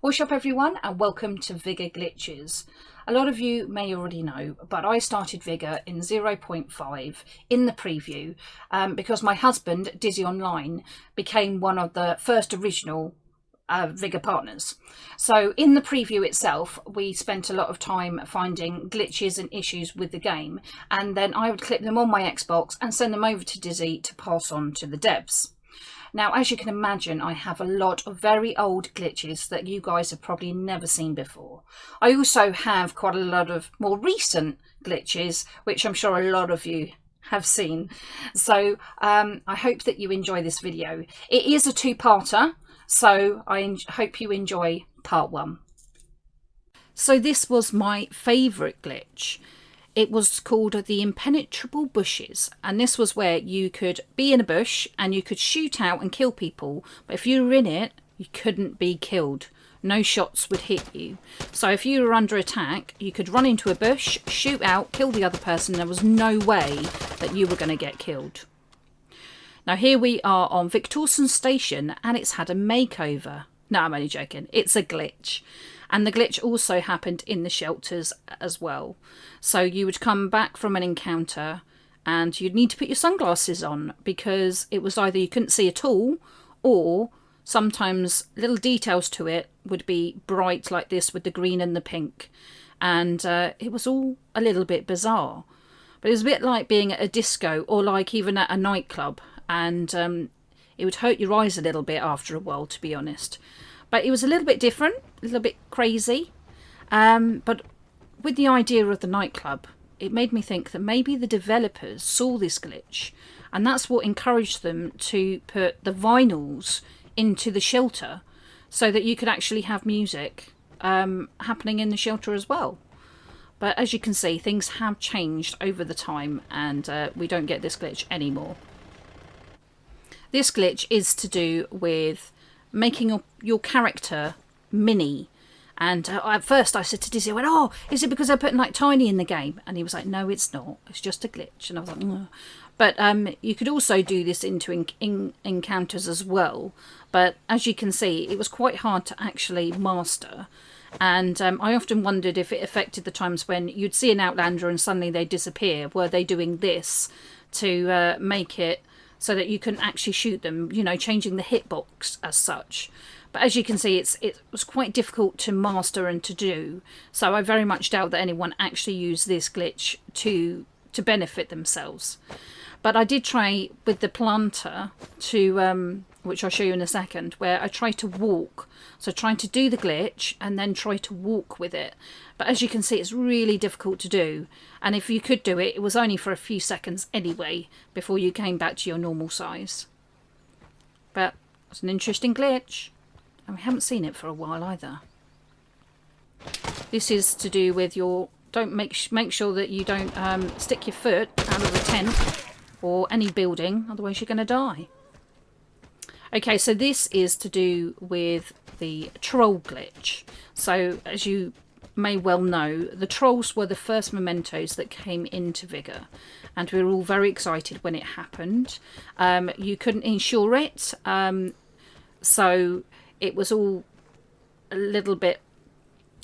What's up everyone, and welcome to Vigor Glitches. A lot of you may already know, but I started Vigor in 0.5 in the preview because my husband, Dizzy Online, became one of the first original Vigor partners. So in the preview itself, we spent a lot of time finding glitches and issues with the game, and then I would clip them on my Xbox and send them over to Dizzy to pass on to the devs. Now, as you can imagine, I have a lot of very old glitches that you guys have probably never seen before. I also have quite a lot of more recent glitches, which I'm sure a lot of you have seen. So I hope that you enjoy this video. It is a two-parter, so I hope you enjoy part one. So this was my favourite glitch. It was called the impenetrable bushes, and this was where you could be in a bush and you could shoot out and kill people, but if you were in it, you couldn't be killed. No shots would hit you. So if you were under attack, you could run into a bush, shoot out, kill the other person. There was no way that you were going to get killed. Now here we are on Victorson Station, and it's had a makeover. No, I'm only joking. It's a glitch. And the glitch also happened in the shelters as well. So you would come back from an encounter and you'd need to put your sunglasses on, because it was either you couldn't see at all, or sometimes little details to it would be bright like this with the green and the pink. And it was all a little bit bizarre. But it was a bit like being at a disco, or like even at a nightclub. And it would hurt your eyes a little bit after a while, to be honest. But it was a little bit different, a little bit crazy. But with the idea of the nightclub, it made me think that maybe the developers saw this glitch, and that's what encouraged them to put the vinyls into the shelter so that you could actually have music happening in the shelter as well. But as you can see, things have changed over the time, and we don't get this glitch anymore. This glitch is to do with making your character mini. And at first I said to Dizzy, I went, oh, is it because I put like Tiny in the game? And he was like, no, it's not. It's just a glitch. And I was like, no. But you could also do this into encounters as well. But as you can see, it was quite hard to actually master. And I often wondered if it affected the times when you'd see an Outlander and suddenly they disappear. Were they doing this to make it so that you couldn't actually shoot them, you know, changing the hitbox as such? But as you can see, it was quite difficult to master and to do. So I very much doubt that anyone actually used this glitch to benefit themselves. But I did try with the planter to, which I'll show you in a second, where I tried to walk. So trying to do the glitch and then try to walk with it. But as you can see, it's really difficult to do. And if you could do it, it was only for a few seconds anyway, before you came back to your normal size. But it's an interesting glitch. And we haven't seen it for a while either. This is to do with your... Don't make sure that you don't stick your foot out of the tent or any building, otherwise you're going to die. Okay, so this is to do with the troll glitch. So as you may well know, the trolls were the first mementos that came into Vigor, and we were all very excited when it happened. You couldn't insure it, so it was all a little bit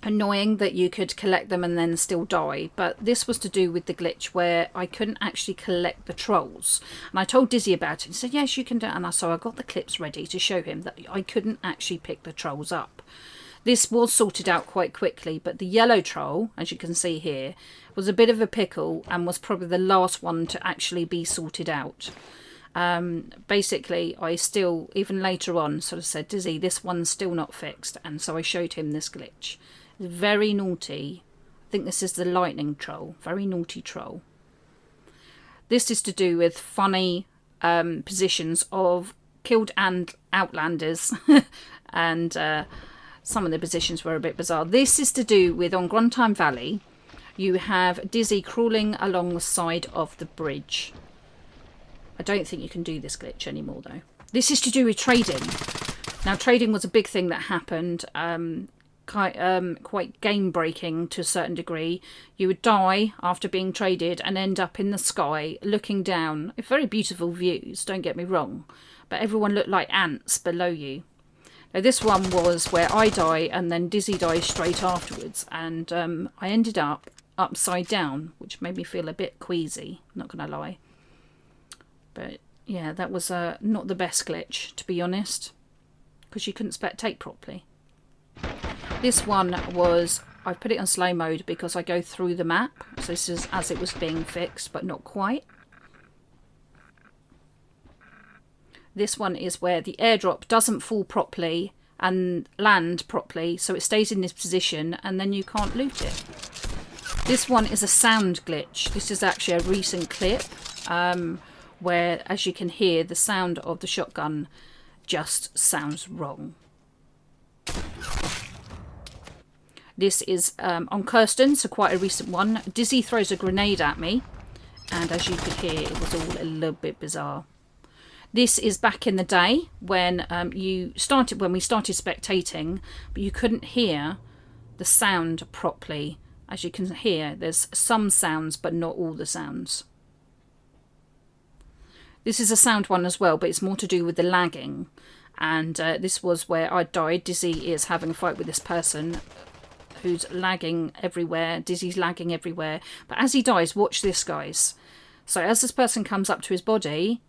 annoying that you could collect them and then still die. But this was to do with the glitch where I couldn't actually collect the trolls, and I told Dizzy about it. He said, yes, you can do it. And so I got the clips ready to show him that I couldn't actually pick the trolls up. This was sorted out quite quickly, but the yellow troll, as you can see here, was a bit of a pickle and was probably the last one to actually be sorted out. Basically, I still, even later on, sort of said, Dizzy, this one's still not fixed. And so I showed him this glitch. It's very naughty. I think this is the lightning troll. Very naughty troll. This is to do with funny positions of killed and Outlanders. And some of the positions were a bit bizarre. This is to do with, on Gruntime Valley, you have Dizzy crawling along the side of the bridge. I don't think you can do this glitch anymore, though. This is to do with trading. Now, trading was a big thing that happened, quite game-breaking to a certain degree. You would die after being traded and end up in the sky looking down. Very beautiful views, don't get me wrong, but everyone looked like ants below you. Now, this one was where I die and then Dizzy dies straight afterwards, and I ended up upside down, which made me feel a bit queasy, not gonna lie. But yeah, that was not the best glitch, to be honest, because you couldn't spectate properly. This one was, I put it on slow mode because I go through the map, so this is as it was being fixed, but not quite. This one is where the airdrop doesn't fall properly and land properly, so it stays in this position and then you can't loot it. This one is a sound glitch. This is actually a recent clip where, as you can hear, the sound of the shotgun just sounds wrong. This is on Kirsten, so quite a recent one. Dizzy throws a grenade at me, and as you could hear, it was all a little bit bizarre. This is back in the day when when we started spectating, but you couldn't hear the sound properly. As you can hear, there's some sounds, but not all the sounds. This is a sound one as well, but it's more to do with the lagging. And this was where I died. Dizzy is having a fight with this person who's lagging everywhere. Dizzy's lagging everywhere. But as he dies, watch this, guys. So as this person comes up to his body,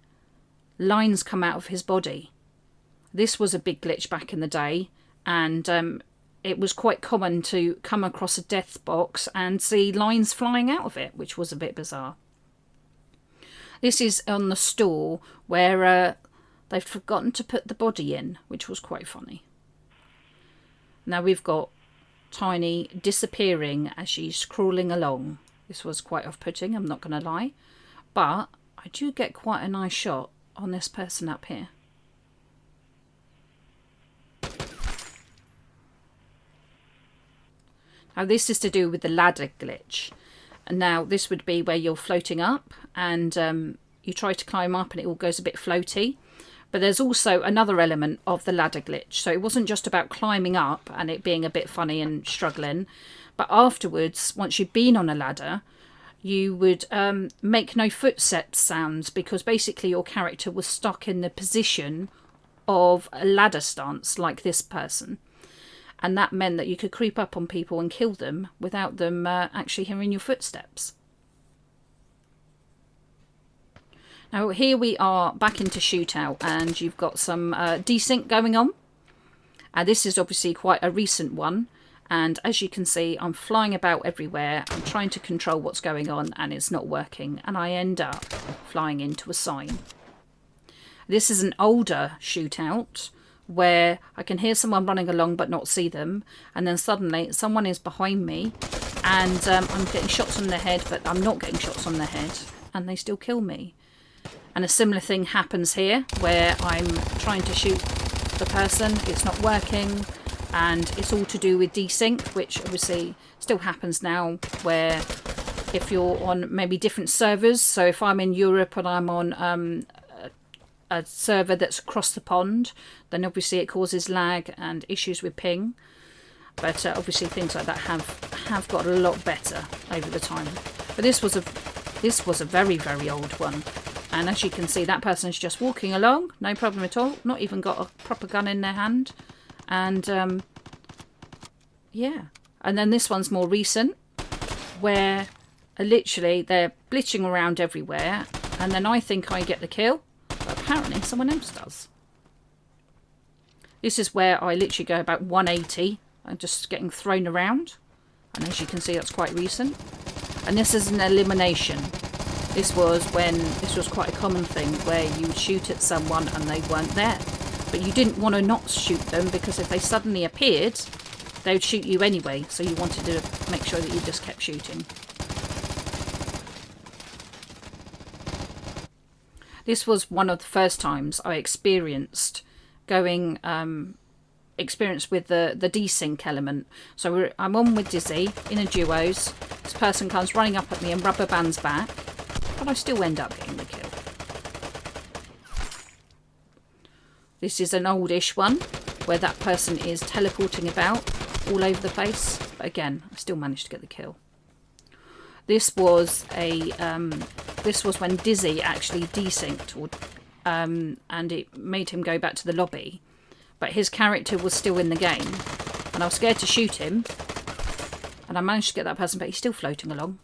lines come out of his body. This was a big glitch back in the day, and it was quite common to come across a death box and see lines flying out of it, which was a bit bizarre. This is on the store where they've forgotten to put the body in, which was quite funny. Now we've got Tiny disappearing as she's crawling along. This was quite off-putting, I'm not going to lie. But I do get quite a nice shot on this person up here. Now this is to do with the ladder glitch. And now this would be where you're floating up and you try to climb up and it all goes a bit floaty. But there's also another element of the ladder glitch. So it wasn't just about climbing up and it being a bit funny and struggling. But afterwards, once you've been on a ladder, you would make no footsteps sounds because basically your character was stuck in the position of a ladder stance like this person. And that meant that you could creep up on people and kill them without them actually hearing your footsteps. Now here we are back into shootout and you've got some desync going on. This is obviously quite a recent one. And as you can see, I'm flying about everywhere. I'm trying to control what's going on and it's not working. And I end up flying into a sign. This is an older shootout where I can hear someone running along but not see them. And then suddenly someone is behind me and I'm getting shots on their head, but I'm not getting shots on their head and they still kill me. And a similar thing happens here where I'm trying to shoot the person. It's not working. And it's all to do with desync, which obviously still happens now, where if you're on maybe different servers, so if I'm in Europe and I'm on a server that's across the pond, then obviously it causes lag and issues with ping. But obviously things like that have got a lot better over the time. But this was a very, very old one. And as you can see, that person's just walking along, no problem at all, not even got a proper gun in their hand. And yeah, and then this one's more recent where literally they're glitching around everywhere and then I think I get the kill, but apparently someone else does. This is where I literally go about 180 and just getting thrown around, and as you can see that's quite recent. And this is an elimination. This was quite a common thing where you would shoot at someone and they weren't there. But you didn't want to not shoot them because if they suddenly appeared, they would shoot you anyway. So you wanted to make sure that you just kept shooting. This was one of the first times I experienced with the desync element. So I'm on with Dizzy in a duos. This person comes running up at me and rubber bands back, but I still end up getting the kill. This is an oldish one where that person is teleporting about all over the place. But again, I still managed to get the kill. This was when Dizzy actually desynced, and it made him go back to the lobby. but his character was still in the game. And I was scared to shoot him. And I managed to get that person, but he's still floating along.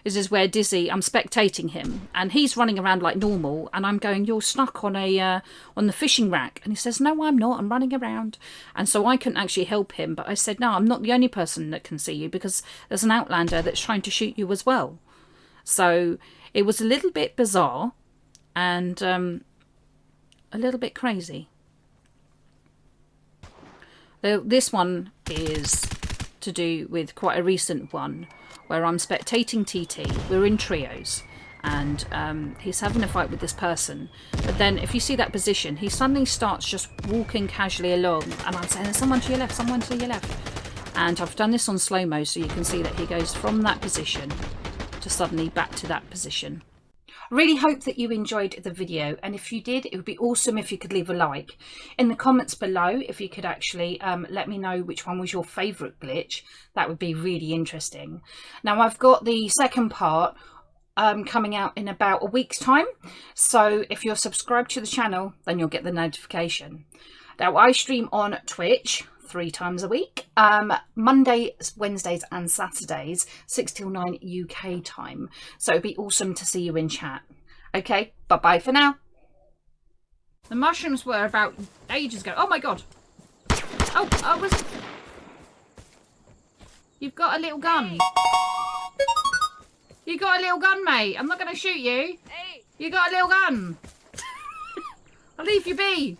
This is where Dizzy, I'm spectating him, and he's running around like normal, and I'm going, you're stuck on on the fishing rack. And he says, no, I'm not, I'm running around. And so I couldn't actually help him, but I said, no, I'm not the only person that can see you, because there's an outlander that's trying to shoot you as well. So it was a little bit bizarre, and a little bit crazy. This one is to do with quite a recent one, where I'm spectating TT. We're in trios, and he's having a fight with this person. But then if you see that position, he suddenly starts just walking casually along, and I'm saying, there's someone to your left, someone to your left. And I've done this on slow-mo, so you can see that he goes from that position to suddenly back to that position. I really hope that you enjoyed the video, and if you did, it would be awesome if you could leave a like. In the comments below, if you could actually let me know which one was your favourite glitch, that would be really interesting. Now, I've got the second part coming out in about a week's time, so if you're subscribed to the channel, then you'll get the notification. Now, I stream on Twitch 3 times a week, Mondays, Wednesdays and Saturdays, 6 till 9 UK time. So it'd be awesome to see you in chat. Okay, bye-bye for now. The mushrooms were about ages ago. Oh my god. Oh, I was... You've got a little gun. You got a little gun, mate. I'm not going to shoot you. You got a little gun. I'll leave you be.